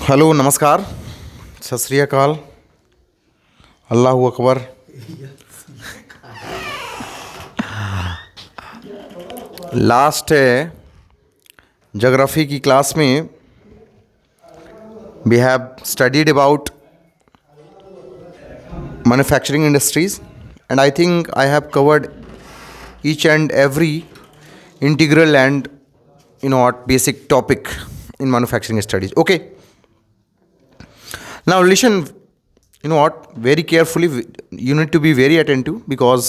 Hello, नमस्कार, सत श्री अकाल, अल्लाह अकबर। लास्ट ज्योग्राफी की क्लास में we have studied about manufacturing industries and I think I have covered each and every integral and basic topic in manufacturing studies. Okay, now listen, very carefully. You need to be very attentive because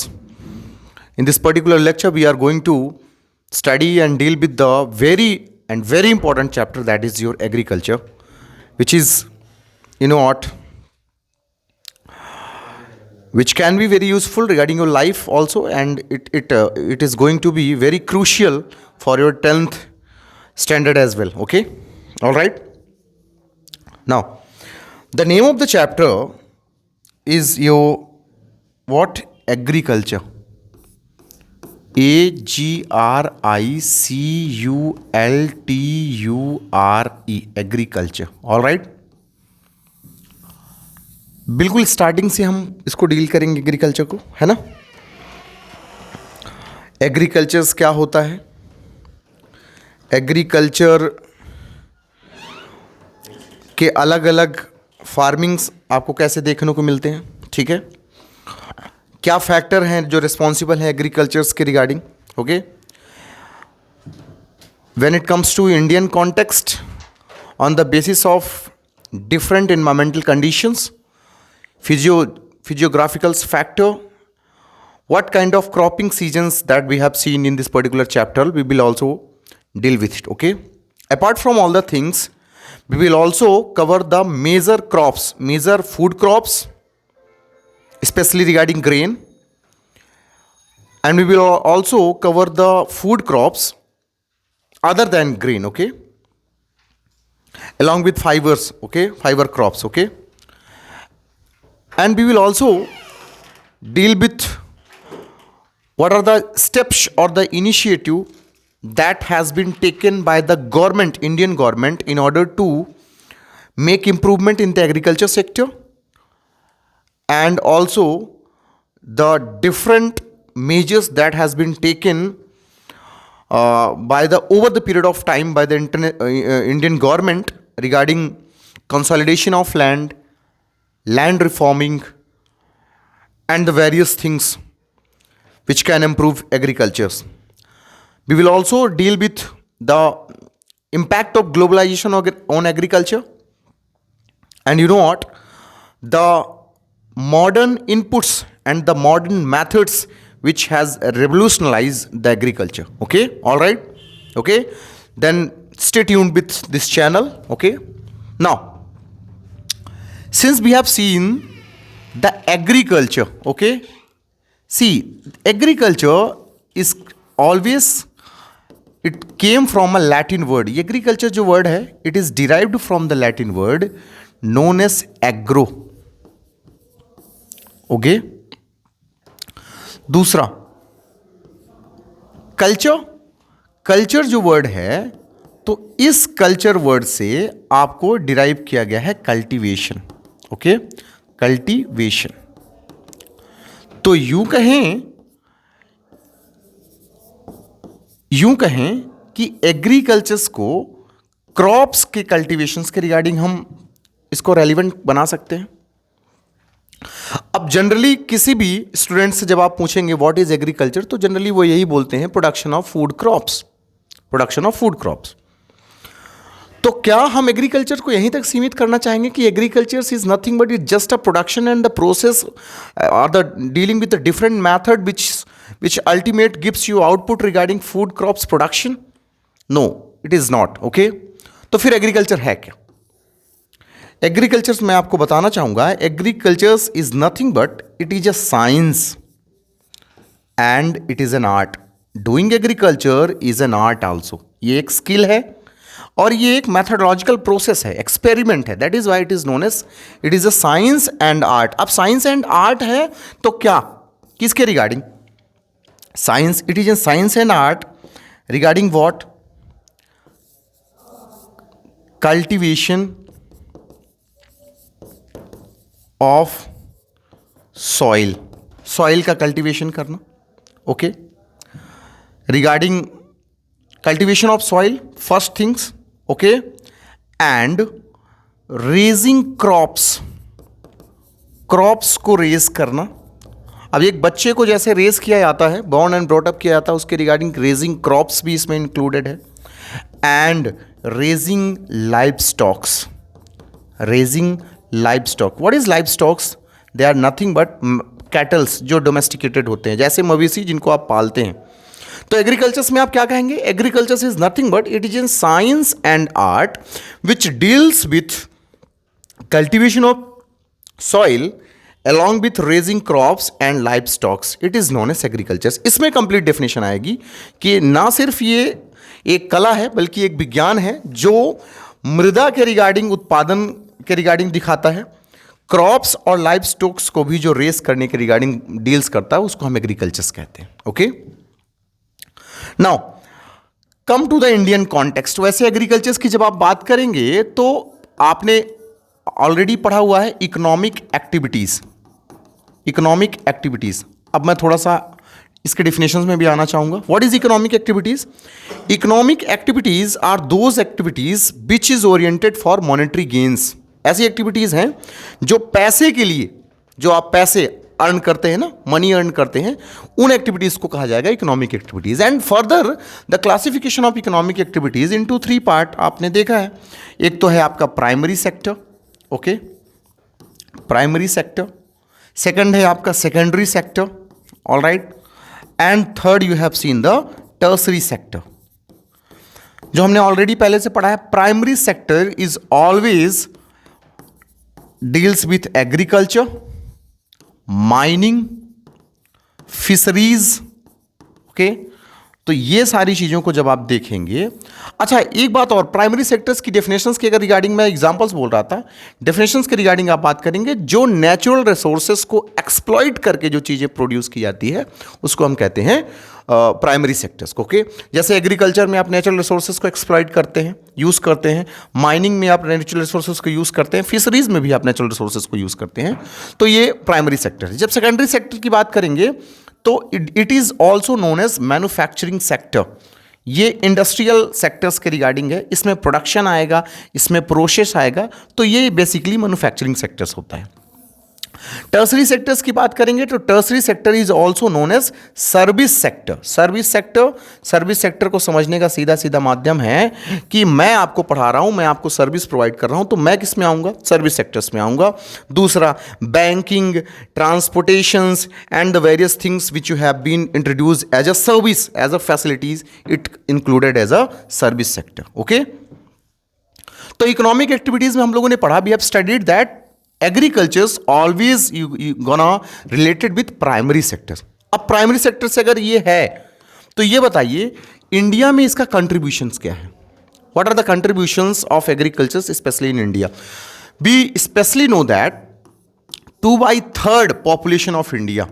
in this particular lecture we are going to study and deal with the very important chapter, that is your agriculture, which is which can be very useful regarding your life also, and it is going to be very crucial for your 10th standard as well. Okay, all right. Now the name of the chapter is your what? Agriculture. AGRICULTURE, agriculture. all right, बिल्कुल starting से हम इसको deal करेंगे agriculture को, है ना। Agricultures क्या होता है? एग्रीकल्चर के अलग अलग फार्मिंग्स आपको कैसे देखने को मिलते हैं, ठीक है। क्या फैक्टर हैं जो रिस्पॉन्सिबल हैं एग्रीकल्चर्स के regarding. Okay, when it comes to Indian context, on the basis of different environmental conditions, physiographical factor, what kind of cropping seasons that we have seen in this particular chapter, we will also deal with it. Okay, apart from all the things, we will also cover the major crops, major food crops, especially regarding grain, and we will also cover the food crops other than grain. Okay, along with fibers. Okay, fiber crops. Okay, and we will also deal with what are the steps or the initiative that has been taken by the government, Indian government, in order to make improvement in the agriculture sector, and also the different measures that has been taken over the period of time by the Indian government regarding consolidation of land reforming, and the various things which can improve agriculture. We will also deal with the impact of globalization on agriculture, and you know what, the modern inputs and the modern methods which has revolutionized the agriculture. Okay, all right. Okay, then stay tuned with this channel. Okay, now since we have seen the agriculture, okay, see, agriculture is always, it came from a Latin word. Agriculture जो word है, it is derived from the Latin word known as agro. Okay, दूसरा culture जो word है, तो इस culture word से आपको derive किया गया है कल्टीवेशन। Okay, cultivation. तो यूं कहें कि एग्रीकल्चर्स को क्रॉप्स के कल्टीवेशंस के रिगार्डिंग हम इसको रेलिवेंट बना सकते हैं। अब जनरली किसी भी स्टूडेंट से जब आप पूछेंगे व्हाट इज एग्रीकल्चर, तो जनरली वो यही बोलते हैं, प्रोडक्शन ऑफ फूड क्रॉप्स। तो क्या हम एग्रीकल्चर को यहीं तक सीमित करना चाहेंगे कि agriculture is nothing but it just a production and the process और the dealing with the different method which ultimate gives you output regarding food crops production? No, it is not. Okay, तो फिर agriculture है क्या? Agriculture मैं आपको बताना चाहूंगा, agriculture is nothing but it is a science and it is an art. Doing agriculture is an art also. ये एक स्किल है और ये एक मैथडोलॉजिकल प्रोसेस है, एक्सपेरिमेंट है। That is why it is known as, it is a science and art. अब science and art है तो क्या, किसके regarding? Science, it is a science and art regarding what? Cultivation of soil, soil का cultivation करना, okay. Regarding cultivation of soil, first things, okay, and raising crops, crops को raise करना। अब एक बच्चे को जैसे रेज किया जाता है, बॉर्न एंड ब्रॉट अप किया जाता है, उसके रिगार्डिंग रेजिंग क्रॉप्स भी इसमें इंक्लूडेड है। And raising livestocks, raising livestock. What is livestocks? They are nothing but cattles जो डोमेस्टिकेटेड होते हैं, जैसे मवेशी जिनको आप पालते हैं। तो एग्रीकल्चर्स में आप क्या कहेंगे? Agriculture is nothing but it is in science and art which deals with cultivation of soil along with raising crops and livestock. It is known as agriculture. इसमें कंप्लीट डेफिनेशन आएगी कि ना सिर्फ ये एक कला है बल्कि एक विज्ञान है जो मृदा के रिगार्डिंग, उत्पादन के रिगार्डिंग दिखाता है, क्रॉप्स और लाइव स्टॉक्स को भी जो रेस करने के रिगार्डिंग डील्स करता है, उसको हम एग्रीकल्चर कहते हैं, okay. Now come to the Indian context. वैसे एग्रीकल्चर की जब आप बात करेंगे तो आपने ऑलरेडी पढ़ा हुआ है इकोनॉमिक एक्टिविटीज, इकोनॉमिक एक्टिविटीज। अब मैं थोड़ा सा इसके डिफिनेशंस में भी आना चाहूंगा। What is economic activities? Economic activities are those activities which is oriented for monetary gains. ऐसी एक्टिविटीज हैं जो पैसे के लिए, जो आप पैसे अर्न करते हैं ना, मनी अर्न करते हैं, उन एक्टिविटीज को कहा जाएगा economic activities. And further the classification of economic activities into 3 part आपने देखा है। एक तो है आपका primary sector, okay, primary sector. Second है आपका secondary sector, all right, and third you have seen the tertiary sector. जो हमने ऑलरेडी पहले से पढ़ा है, primary sector is always deals with agriculture, mining, fisheries, okay. तो ये सारी चीज़ों को जब आप देखेंगे, अच्छा एक बात और, प्राइमरी सेक्टर्स की डेफिनेशंस की अगर रिगार्डिंग मैं एग्जांपल्स बोल रहा था, डेफिनेशंस के रिगार्डिंग आप बात करेंगे, जो नेचुरल रिसोर्सेज को एक्सप्लॉइट करके जो चीज़ें प्रोड्यूस की जाती है उसको हम कहते हैं प्राइमरी सेक्टर्स, ओके। जैसे एग्रीकल्चर में आप नेचुरल रिसोर्सेज को एक्सप्लॉइट करते हैं, यूज़ करते हैं, माइनिंग में आप नेचुरल रिसोर्सेज को यूज़ करते हैं, फिशरीज में भी आप नेचुरल रिसोर्सेज को यूज़ करते हैं, तो ये प्राइमरी सेक्टर है। जब सेकेंडरी सेक्टर की बात करेंगे तो it is also known as manufacturing sector. ये इंडस्ट्रियल सेक्टर्स के रिगार्डिंग है, इसमें प्रोडक्शन आएगा, इसमें प्रोसेस आएगा, तो ये बेसिकली मैन्युफैक्चरिंग सेक्टर्स होता है। टर्सरी सेक्टर्स की बात करेंगे तो tertiary sector is also known as service sector. Service sector को समझने का सीधा सीधा माध्यम है कि मैं आपको पढ़ा रहा हूं, मैं आपको सर्विस प्रोवाइड कर रहा हूं, तो मैं किस में आऊंगा? सर्विस सेक्टर्स में आऊंगा। दूसरा, banking, transportations and the various things which you have been introduced as a service, as a facilities, it included as a service sector, okay. तो इकोनॉमिक एक्टिविटीज में हम लोगों ने पढ़ा, we have studied that agricultures always gonna related with primary sector. अब primary sector से अगर ये है तो ये बताइए इंडिया में इसका कंट्रीब्यूशंस क्या है? What are the contributions of agriculture specially in India? We specially know that 2/3 population of India,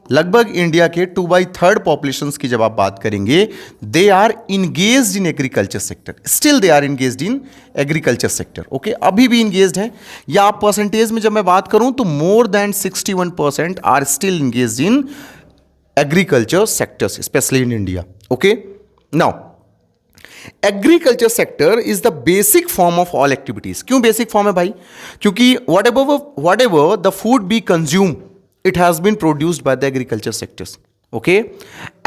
लगभग इंडिया के 2/3 पॉपुलेशन की जब आप बात करेंगे, they are engaged in agriculture sector. Still they are engaged in agriculture sector, okay, अभी भी engaged हैं। या आप परसेंटेज में जब मैं बात करूं तो more than 61% are still engaged in agriculture sectors, specially in India, okay. Now agriculture sector is the basic form of all activities. क्यों बेसिक फॉर्म है भाई? क्योंकि whatever the food be consume, it has been produced by the agriculture sectors, okay,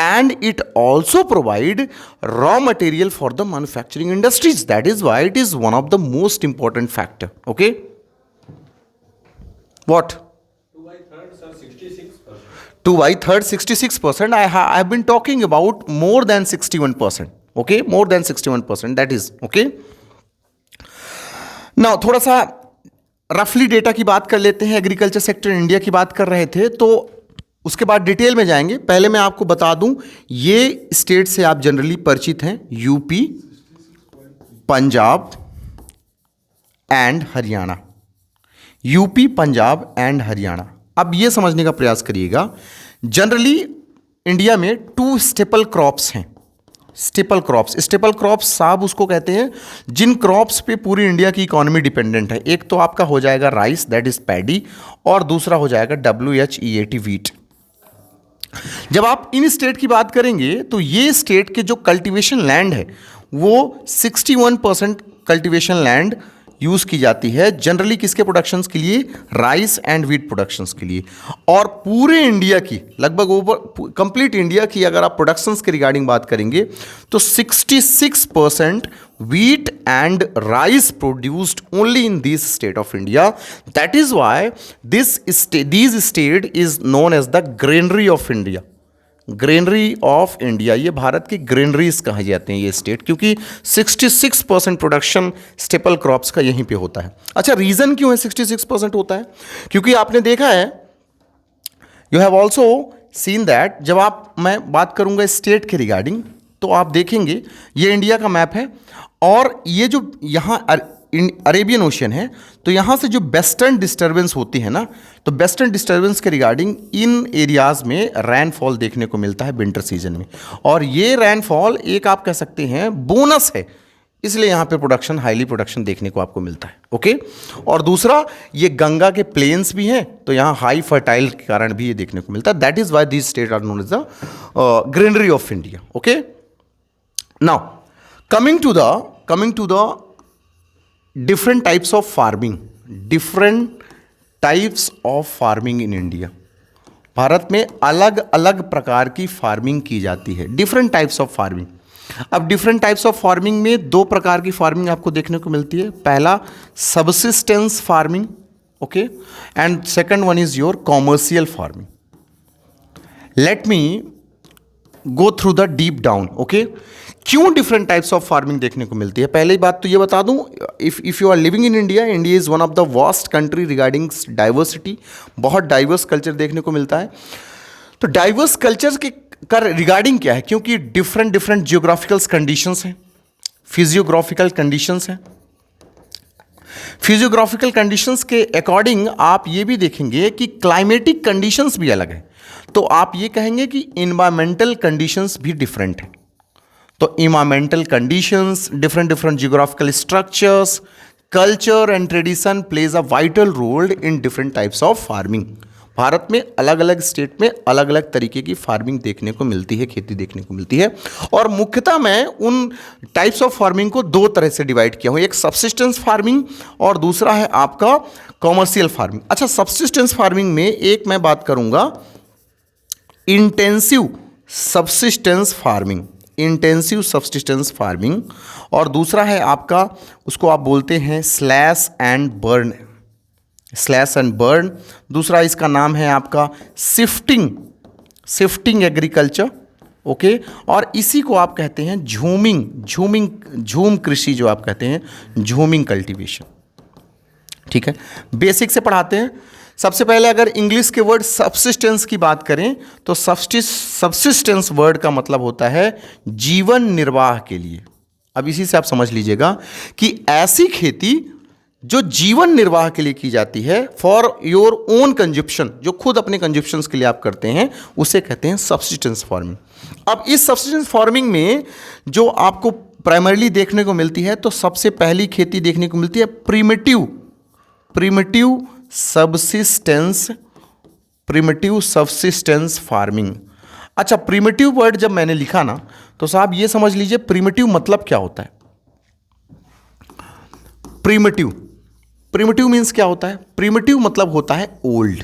and it also provide raw material for the manufacturing industries. That is why it is one of the most important factor, okay. What? 2/3 sir, 66%. 2/3 66%. I have been talking about more than 61%, okay, more than 61%, that is, okay. Now थोड़ा सा रफली data की बात कर लेते हैं। Agriculture sector India की बात कर रहे थे तो उसके बाद डिटेल में जाएंगे। पहले मैं आपको बता दूं, ये स्टेट से आप जनरली परिचित हैं, UP, Punjab and Haryana. UP, Punjab and Haryana. अब ये समझने का प्रयास करिएगा, जनरली इंडिया में 2 स्टेपल क्रॉप्स हैं, स्टेपल क्रॉप्स, स्टेपल क्रॉप्स साहब उसको कहते हैं जिन क्रॉप्स पे पूरी इंडिया की इकोनॉमी डिपेंडेंट है। एक तो आपका हो जाएगा राइस, दैट इज पैडी, और दूसरा हो जाएगा WHEAT, वीट। जब आप इन स्टेट की बात करेंगे तो ये स्टेट के जो कल्टीवेशन लैंड है वो 61% कल्टीवेशन लैंड यूज़ की जाती है जनरली किसके प्रोडक्शंस के लिए, राइस एंड व्हीट प्रोडक्शंस के लिए। और पूरे इंडिया की लगभग ओवर कंप्लीट इंडिया की अगर आप प्रोडक्शंस के रिगार्डिंग बात करेंगे तो 66% wheat and rice produced only in this state of India. That is why these state is known as the granary of India. Granary of India, ये भारत की ग्रेनरीज कहा जाते हैं ये स्टेट, क्योंकि 66% प्रोडक्शन स्टेपल क्रॉप्स का यहीं पे होता है। अच्छा, रीज़न क्यों है 66% होता है? क्योंकि आपने देखा है, you have also seen that जब मैं बात करूंगा स्टेट के रिगार्डिंग तो आप देखेंगे ये इंडिया का मैप है और ये जो यहाँ अरेबियन ओशियन है, तो यहाँ से जो वेस्टर्न डिस्टर्बेंस होती है ना, तो वेस्टर्न डिस्टर्बेंस के रिगार्डिंग इन एरियाज़ में रैनफॉल देखने को मिलता है विंटर सीजन में, और ये रैनफॉल एक आप कह सकते हैं बोनस है, इसलिए यहाँ पे प्रोडक्शन हाईली प्रोडक्शन देखने को आपको मिलता है। ओके, और दूसरा ये गंगा के प्लेन्स भी हैं तो यहाँ हाई फर्टाइल के कारण भी ये देखने को मिलता है। That is why this state are known as the greenery of India. Okay, now coming to the different types of farming in India. भारत में अलग अलग प्रकार की फार्मिंग की जाती है, डिफरेंट टाइप्स ऑफ फार्मिंग। अब डिफरेंट टाइप्स ऑफ फार्मिंग में दो प्रकार की फार्मिंग आपको देखने को मिलती है। पहला subsistence farming, okay, and second one is your commercial farming. Let me go through the deep down. Okay, क्यों डिफरेंट टाइप्स ऑफ फार्मिंग देखने को मिलती है? पहली बात तो ये बता दूं, if you are living in India, India is one of the vast country regarding diversity. बहुत डाइवर्स कल्चर देखने को मिलता है। तो डाइवर्स कल्चर के रिगार्डिंग क्या है? क्योंकि डिफरेंट जियोग्राफिकल कंडीशंस हैं, फिजियोग्राफिकल कंडीशंस हैं। फिजियोग्राफिकल कंडीशंस के अकॉर्डिंग आप ये भी देखेंगे कि क्लाइमेटिक कंडीशंस भी अलग है, तो आप ये कहेंगे कि इन्वायरमेंटल कंडीशंस भी डिफरेंट हैं। तो environmental conditions, different geographical structures, culture and tradition plays a vital role in different types of farming. भारत में अलग अलग स्टेट में अलग अलग तरीके की फार्मिंग देखने को मिलती है, खेती देखने को मिलती है। और मुख्यतः मैं उन टाइप्स ऑफ फार्मिंग को दो तरह से डिवाइड किया हूँ, एक सबसिस्टेंस फार्मिंग और दूसरा है आपका कॉमर्शियल फार्मिंग। अच्छा, सबसिस्टेंस फार्मिंग में एक मैं बात करूँगा इंटेंसिव सबसिस्टेंस फार्मिंग, और दूसरा है आपका, उसको आप बोलते हैं स्लैश एंड बर्न। दूसरा इसका नाम है आपका शिफ्टिंग एग्रीकल्चर। ओके, और इसी को आप कहते हैं झूम कृषि, जो आप कहते हैं झूमिंग कल्टीवेशन। ठीक है, बेसिक से पढ़ाते हैं। सबसे पहले अगर इंग्लिश के वर्ड सबसिस्टेंस की बात करें तो सबसिस्टेंस वर्ड का मतलब होता है जीवन निर्वाह के लिए। अब इसी से आप समझ लीजिएगा कि ऐसी खेती जो जीवन निर्वाह के लिए की जाती है, फॉर योर ओन कंजप्शन, जो खुद अपने कंजप्शंस के लिए आप करते हैं, उसे कहते हैं सबसिस्टेंस फार्मिंग। अब इस सबसिस्टेंस फार्मिंग में जो आपको प्राइमरीली देखने को मिलती है, तो सबसे पहली खेती देखने को मिलती है प्रिमिटिव सबसिस्टेंस फार्मिंग। अच्छा, प्रिमिटिव वर्ड जब मैंने लिखा ना, तो साहब ये समझ लीजिए प्रिमिटिव मतलब क्या होता है। प्रिमिटिव मीन्स क्या होता है? प्रिमिटिव मतलब होता है ओल्ड।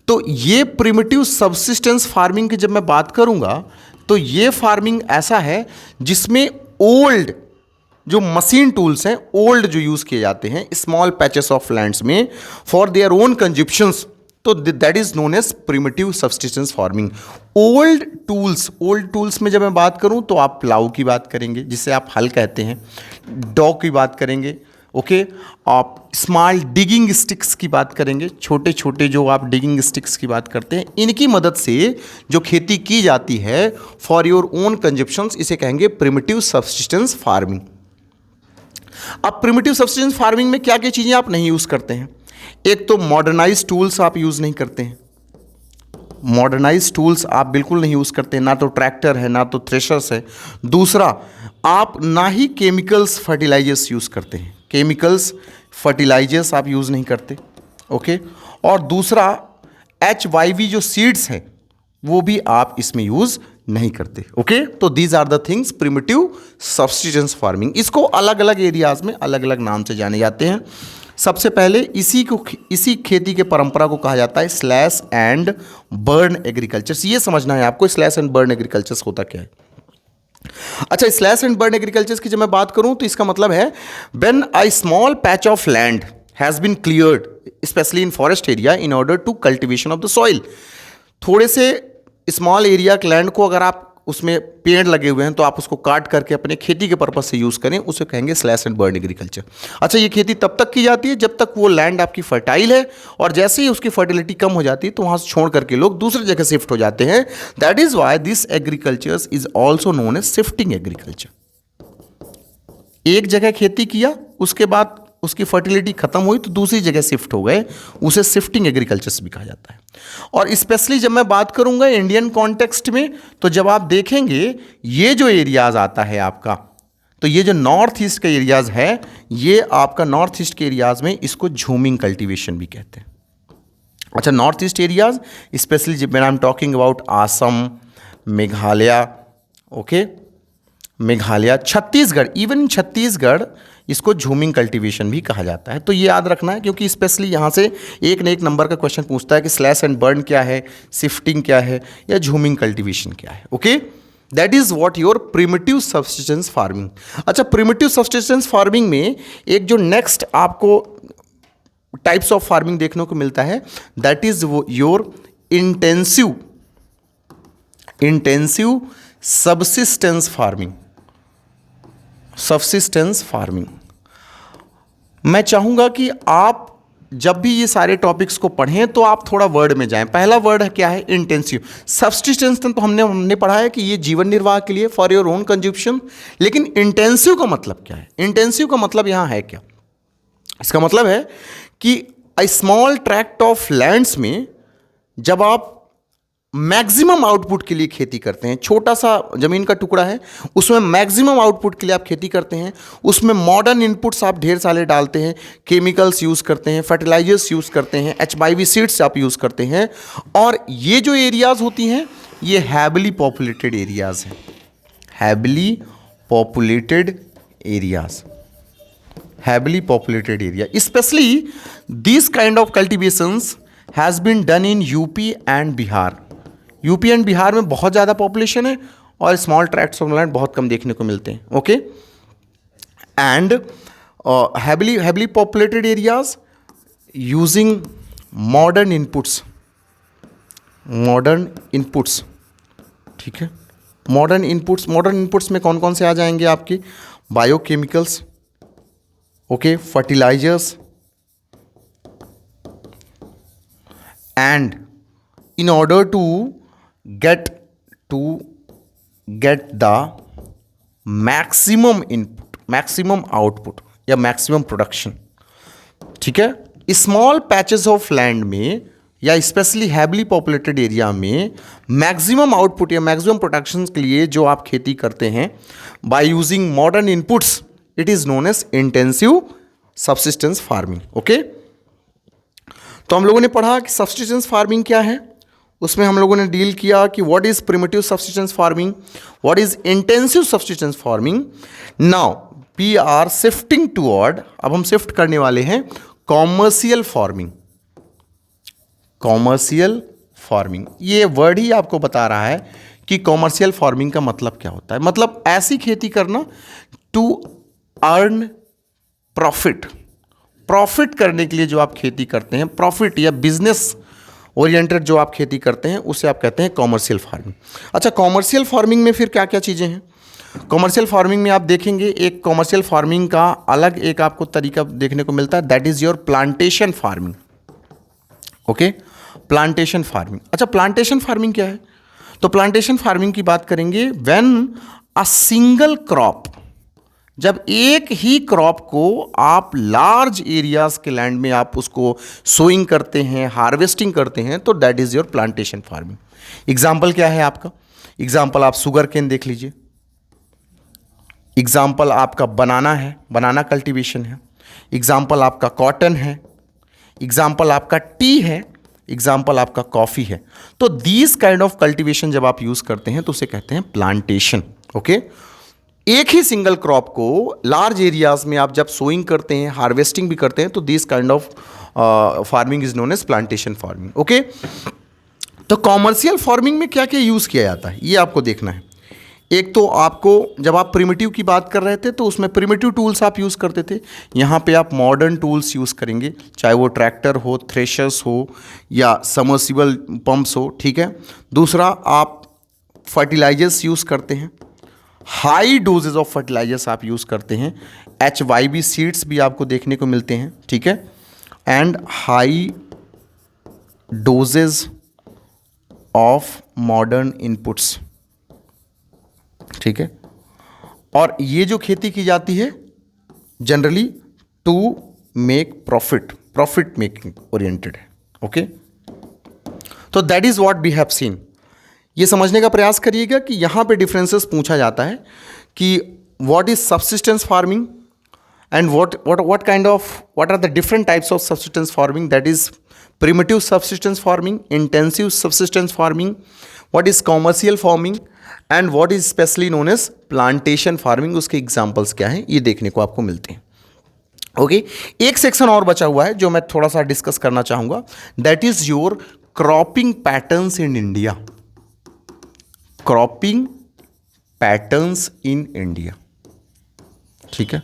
तो ये प्रिमिटिव सबसिस्टेंस फार्मिंग की जब मैं बात करूंगा, तो ये फार्मिंग ऐसा है जिसमें ओल्ड जो मशीन टूल्स हैं, ओल्ड जो यूज़ किए जाते हैं स्मॉल पैचेस ऑफ लैंड्स में फॉर देयर ओन कंजप्शंस, तो that is known as primitive subsistence farming. Old tools में जब मैं बात करूं तो आप प्लाऊ की बात करेंगे, जिसे आप हल कहते हैं, डॉग की बात करेंगे। ओके, आप स्मॉल डिगिंग स्टिक्स की बात करेंगे, छोटे जो आप डिगिंग स्टिक्स की बात करते हैं, इनकी मदद से जो खेती की जाती है फॉर योर ओन कंजप्शंस, इसे कहेंगे प्रिमिटिव सबसिस्टेंस फार्मिंग। अब प्रिमिटिव सबसिस्टेंस फार्मिंग में क्या क्या चीज़ें आप नहीं यूज़ करते हैं? एक तो मॉडर्नाइज टूल्स आप यूज़ नहीं करते हैं। मॉडर्नाइज टूल्स आप बिल्कुल नहीं यूज़ करते, ना तो ट्रैक्टर है ना तो थ्रेशर्स है। दूसरा, आप ना ही केमिकल्स फर्टिलाइजर्स यूज़ करते हैं, केमिकल्स फर्टिलाइजर्स आप यूज़ नहीं करते, ओके। और दूसरा, HYV जो सीड्स हैं वो भी आप इसमें यूज़ नहीं करते, ओके। तो these are the things primitive substitution farming. इसको अलग अलग एरियाज में अलग अलग नाम से जाने जाते हैं। सबसे पहले इसी खेती के परंपरा को कहा जाता है स्लैश एंड बर्न एग्रीकल्चर। ये समझना है आपको स्लैश एंड बर्न एग्रीकल्चर होता क्या है। अच्छा, स्लैश एंड बर्न एग्रीकल्चर की जब मैं बात करूं तो इसका मतलब है when a small patch of land has been cleared specially in forest area in order to cultivation of the soil. थोड़े से स्मॉल एरिया के लैंड को अगर आप उसमें पेड़ लगे हुए हैं तो आप उसको काट करके अपने खेती के पर्पज से यूज़ करें, उसे कहेंगे स्लैश एंड बर्न एग्रीकल्चर। अच्छा, ये खेती तब तक की जाती है जब तक वो लैंड आपकी फर्टाइल है, और जैसे ही उसकी फर्टिलिटी कम हो जाती है तो वहाँ से छोड़ करके लोग दूसरी जगह शिफ्ट हो जाते हैं। That is why this agriculture is also known as shifting agriculture. एक जगह खेती किया, उसके बाद उसकी फर्टिलिटी खत्म हुई तो दूसरी जगह शिफ्ट हो गए, उसे शिफ्टिंग एग्रीकल्चर भी कहा जाता है। और स्पेशली जब मैं बात करूंगा इंडियन कॉन्टेक्स्ट में, तो जब आप देखेंगे ये जो एरियाज आता है आपका, तो ये जो नॉर्थ ईस्ट के एरियाज है, ये आपका नॉर्थ ईस्ट के एरियाज में इसको झूमिंग कल्टीवेशन भी कहते हैं। अच्छा, नॉर्थ ईस्ट एरियाज स्पेशली जब I am talking about Assam, Meghalaya, okay, Meghalaya, Chhattisgarh, even Chhattisgarh इसको झूमिंग कल्टीवेशन भी कहा जाता है। तो ये याद रखना है क्योंकि स्पेशली यहाँ से एक न एक नंबर का क्वेश्चन पूछता है कि स्लैश एंड बर्न क्या है, शिफ्टिंग क्या है, या झूमिंग कल्टीवेशन क्या है, okay. That is what your primitive subsistence farming. अच्छा, प्रिमिटिव सब्सिस्टेंस फार्मिंग में एक जो नेक्स्ट आपको टाइप्स ऑफ फार्मिंग देखने को मिलता है, that is your intensive subsistence farming. Subsistence farming, मैं चाहूँगा कि आप जब भी ये सारे टॉपिक्स को पढ़ें तो आप थोड़ा वर्ड में जाएं। पहला वर्ड है क्या है, इंटेंसिव। सब्सिस्टेंस तो हमने पढ़ा है कि ये जीवन निर्वाह के लिए, फॉर योर ओन कंज्यूप्शन। लेकिन इंटेंसिव का मतलब क्या है? इंटेंसिव का मतलब यहाँ है क्या? इसका मतलब है कि a small tract of lands में जब आप मैक्सिमम आउटपुट के लिए खेती करते हैं, छोटा सा ज़मीन का टुकड़ा है उसमें मैक्सिमम आउटपुट के लिए आप खेती करते हैं, उसमें मॉडर्न इनपुट्स आप ढेर सारे डालते हैं, केमिकल्स यूज़ करते हैं, फर्टिलाइजर्स यूज़ करते हैं, HYV सीड्स आप यूज़ करते हैं। और ये जो एरियाज़ होती हैं ये हैवली पॉपुलेटेड एरियाज़ हैं, heavily populated areas, heavily populated area. Specially this kind of cultivations has been done in UP and Bihar. UP and Bihar में बहुत ज़्यादा पॉपुलेशन है और स्मॉल ट्रैक्ट्स ऑफ लैंड बहुत कम देखने को मिलते हैं, okay. And heavily populated areas using modern inputs, ठीक है। मॉडर्न इनपुट्स में कौन कौन से आ जाएंगे आपके? Biochemicals, okay, fertilizers, and in order to get the maximum input, maximum output या maximum production, ठीक है। स्मॉल पैचेस ऑफ लैंड में या स्पेशली हैवली पॉपुलेटेड एरिया में मैक्सिमम आउटपुट या मैक्सिमम प्रोडक्शन के लिए जो आप खेती करते हैं by using modern inputs, it is known as intensive subsistence farming, okay. तो हम लोगों ने पढ़ा कि सबसिस्टेंस फार्मिंग क्या है, उसमें हम लोगों ने डील किया कि what is primitive subsistence farming, what is intensive subsistence farming. Now we are shifting toward, अब हम शिफ्ट करने वाले हैं कॉमर्शियल फार्मिंग। कॉमर्शियल फार्मिंग, ये वर्ड ही आपको बता रहा है कि कॉमर्शियल फार्मिंग का मतलब क्या होता है। मतलब ऐसी खेती करना टू अर्न प्रॉफिट करने के लिए जो आप खेती करते हैं, प्रॉफिट या बिजनेस ओरिएंटेड जो आप खेती करते हैं उसे आप कहते हैं कॉमर्शियल फार्मिंग। अच्छा, कॉमर्शियल फार्मिंग में फिर क्या क्या चीज़ें हैं? कॉमर्शियल फार्मिंग में आप देखेंगे एक कॉमर्शियल फार्मिंग का अलग एक आपको तरीका देखने को मिलता है, that is your plantation farming, okay. Plantation farming, अच्छा प्लांटेशन फार्मिंग क्या है? तो प्लांटेशन फार्मिंग की बात करेंगे व्हेन अ सिंगल क्रॉप जब एक ही क्रॉप को आप लार्ज एरियाज के लैंड में आप उसको सोइंग करते हैं, हार्वेस्टिंग करते हैं, तो that is your plantation farming. Example क्या है आपका? एग्जाम्पल आप शुगर केन देख लीजिए, एग्जाम्पल आपका बनाना है, बनाना कल्टीवेशन है, एग्जाम्पल आपका कॉटन है, एग्जाम्पल आपका टी है, एग्जाम्पल आपका कॉफ़ी है। तो दीज काइंड ऑफ कल्टीवेशन जब आप यूज़ करते हैं तो उसे कहते हैं प्लांटेशन। ओके, एक ही सिंगल क्रॉप को लार्ज एरियाज में आप जब सोइंग करते हैं, हार्वेस्टिंग भी करते हैं, तो this kind of farming is known as plantation farming. Okay, तो कॉमर्शियल फार्मिंग में क्या क्या यूज़ किया जाता है ये आपको देखना है। एक तो आपको, जब आप प्रिमिटिव की बात कर रहे थे तो उसमें प्रिमिटिव टूल्स आप यूज़ करते थे, यहाँ पे आप मॉडर्न टूल्स यूज़ करेंगे, चाहे वो ट्रैक्टर हो, थ्रेशर्स हो या समर्सिबल पंप्स हो। ठीक है, दूसरा आप फर्टिलाइजर्स यूज़ करते हैं, हाई डोजेज ऑफ फर्टिलाइजर्स आप यूज़ करते हैं, HYB सीड्स भी आपको देखने को मिलते हैं। ठीक है, and high doses of modern inputs. ठीक है, और ये जो खेती की जाती है generally to make profit making oriented है। ओके, तो that is what we have seen. ये समझने का प्रयास करिएगा कि यहाँ पे डिफरेंसेस पूछा जाता है कि what is subsistence farming and what are the different types of subsistence farming, that is primitive subsistence farming, intensive subsistence farming, what is commercial farming and what is specially known as plantation farming। उसके examples क्या हैं ये देखने को आपको मिलते हैं। Okay, एक सेक्शन और बचा हुआ है जो मैं थोड़ा सा डिस्कस करना चाहूँगा, that is your cropping patterns in India. Cropping patterns in India. ठीक है,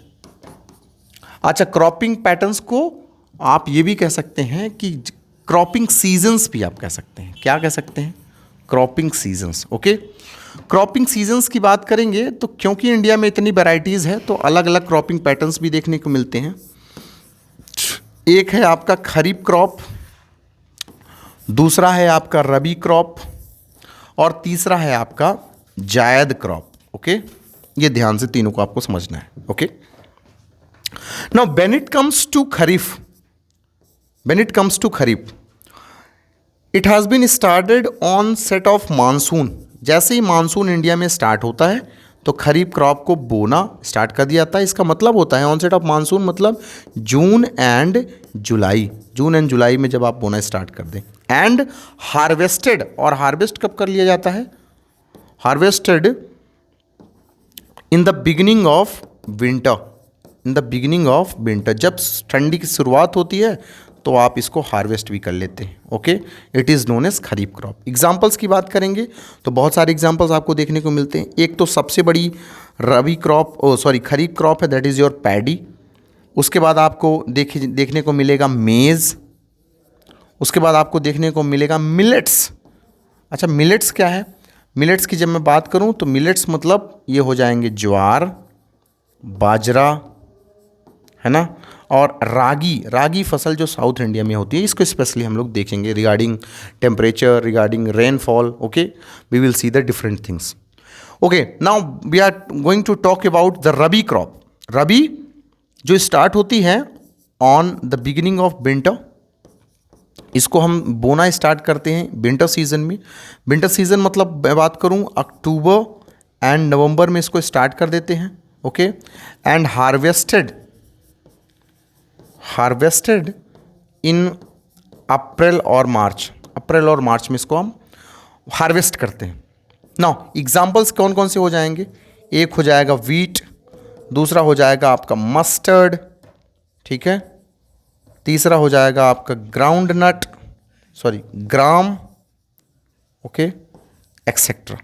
अच्छा, क्रॉपिंग पैटर्न्स को आप ये भी कह सकते हैं कि क्रॉपिंग सीजन्स भी आप कह सकते हैं। क्या कह सकते हैं? Cropping seasons. Okay, cropping seasons की बात करेंगे तो क्योंकि इंडिया में इतनी वैरायटीज़ है तो अलग अलग क्रॉपिंग पैटर्न्स भी देखने को मिलते हैं। एक है आपका खरीफ क्रॉप, दूसरा है आपका रबी क्रॉप और तीसरा है आपका जायद क्रॉप। ओके, ये ध्यान से तीनों को आपको समझना है। Okay, now when it comes to kharif, it has been started on set of monsoon। जैसे ही मानसून इंडिया में स्टार्ट होता है तो खरीफ क्रॉप को बोना स्टार्ट कर दिया जाता है। इसका मतलब होता है ऑन सेट ऑफ मानसून, मतलब जून एंड जुलाई में जब आप बोना स्टार्ट कर दें, एंड हार्वेस्टेड, और हार्वेस्ट कब कर लिया जाता है? Harvested in the beginning of winter, जब ठंडी की शुरुआत होती है तो आप इसको हार्वेस्ट भी कर लेते हैं। Okay, it is known as kharif crop. Examples की बात करेंगे तो बहुत सारे एग्जाम्पल्स आपको देखने को मिलते हैं। एक तो सबसे बड़ी खरीफ क्रॉप है, दैट इज़ योर पैडी। उसके बाद आपको देखने को मिलेगा मेज़। उसके बाद आपको देखने को मिलेगा मिलेट्स। अच्छा, मिलेट्स क्या है? मिलेट्स की जब मैं बात करूं तो मिलेट्स मतलब ये हो जाएंगे ज्वार, बाजरा, है ना, और रागी फसल जो साउथ इंडिया में होती है, इसको स्पेशली हम लोग देखेंगे regarding temperature, regarding rainfall. Okay, we will see the different things. Okay, now we are going to talk about the rabi crop. Rabi जो स्टार्ट होती है on the beginning of winter, इसको हम बोना स्टार्ट करते हैं विंटर सीजन में। विंटर सीजन मतलब मैं बात करूं अक्टूबर एंड नवंबर में इसको स्टार्ट कर देते हैं। ओके, एंड हार्वेस्टेड इन अप्रैल और मार्च में इसको हम हार्वेस्ट करते हैं। नाउ एग्जाम्पल्स कौन कौन से हो जाएंगे? एक हो जाएगा वीट, दूसरा हो जाएगा आपका मस्टर्ड, ठीक है, तीसरा हो जाएगा आपका ग्राम, ओके, एक्सेट्रा।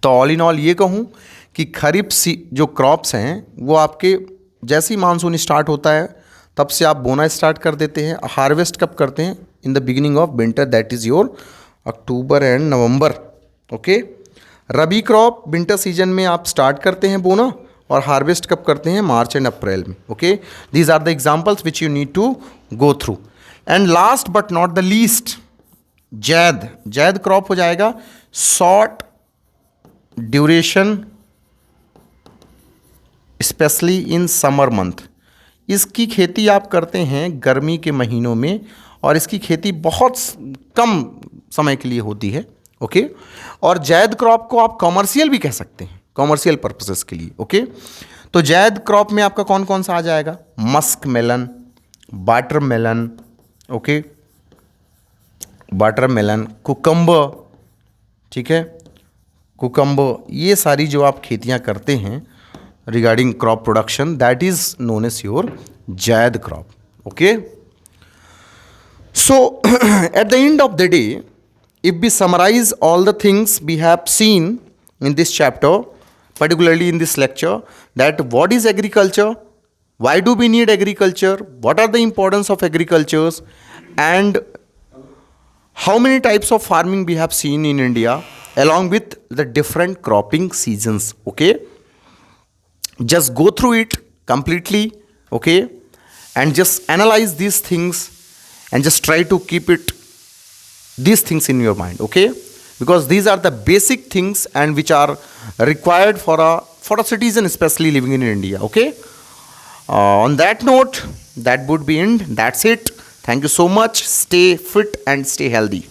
तो ऑल इन ऑल ये कहूँ कि खरीफ जो क्रॉप्स हैं वो आपके जैसे ही मानसून स्टार्ट होता है तब से आप बोना स्टार्ट कर देते हैं। हार्वेस्ट कब करते हैं? In the beginning of winter, that is your October and November. Okay, rabi crop winter season में आप स्टार्ट करते हैं बोना और हार्वेस्ट कब करते हैं? मार्च एंड अप्रैल में। Okay, these are the examples which you need to go through. And last but not the least, zaid crop हो जाएगा short duration specially in summer month. इसकी खेती आप करते हैं गर्मी के महीनों में और इसकी खेती बहुत कम समय के लिए होती है। ओके, और जायद क्रॉप को आप कॉमर्शियल भी कह सकते हैं, कॉमर्शियल पर्पसेस के लिए। ओके, तो जायद क्रॉप में आपका कौन कौन सा आ जाएगा? Muskmelon, watermelon, okay, watermelon, cucumber, ठीक है, कुकम्बर, ये सारी जो आप खेतियाँ करते हैं regarding crop production, that is known as your zaid crop. Okay, so at the end of the day, if we summarize all the things we have seen in this chapter, particularly in this lecture, that what is agriculture, why do we need agriculture, what are the importance of agriculture, and how many types of farming we have seen in India, along with the different cropping seasons. Okay, just go through it completely, okay, and just analyze these things and just try to keep it these things in your mind, okay, because these are the basic things and which are required for a citizen, especially living in India. Okay, on that note, that would be end. That's it. Thank you so much. Stay fit and stay healthy.